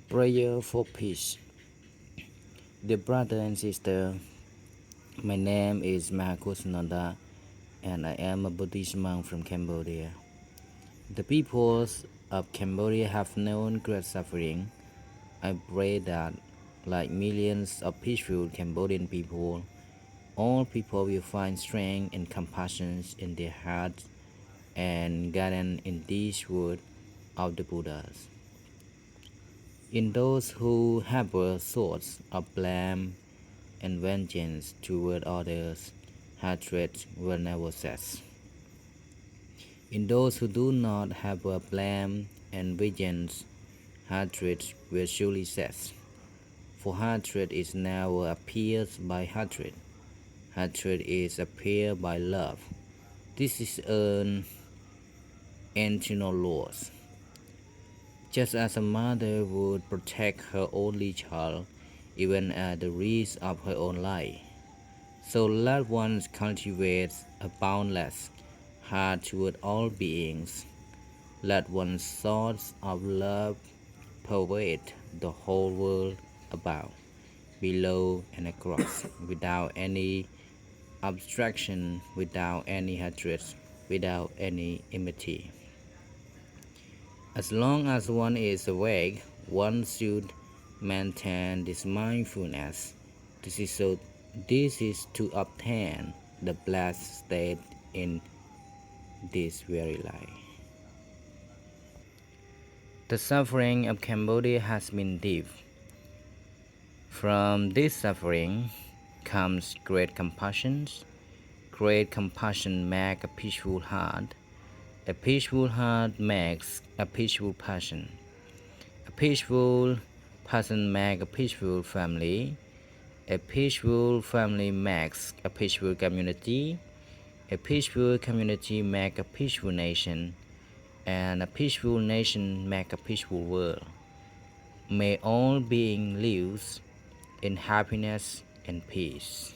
Prayer for peace. Dear brother and sister, my name is Mahakusananda and I am a Buddhist monk from Cambodia. The peoples of Cambodia have known great suffering. I pray that, like millions of peaceful Cambodian people, all people will find strength and compassion in their hearts and guidance in these words of the Buddhas. In those who harbor thoughts of blame and vengeance toward others, hatred will never cease. In those who do not harbor blame and vengeance, hatred will surely cease. For hatred is never appeared by hatred. Hatred is appeared by love. This is an internal law. Just as a mother would protect her only child, even at the risk of her own life, so let one cultivate a boundless heart toward all beings. Let one's thoughts of love pervade the whole world above, below, and across, without any abstraction, without any hatred, without any enmity. As long as one is awake, one should maintain this mindfulness. This is to obtain the blessed state in this very life. The suffering of Cambodia has been deep. From this suffering comes great compassion. Great compassion makes a peaceful heart. A peaceful heart makes a peaceful passion. A peaceful person makes a peaceful family. A peaceful family makes a peaceful community. A peaceful community makes a peaceful nation. And a peaceful nation makes a peaceful world. May all beings live in happiness and peace.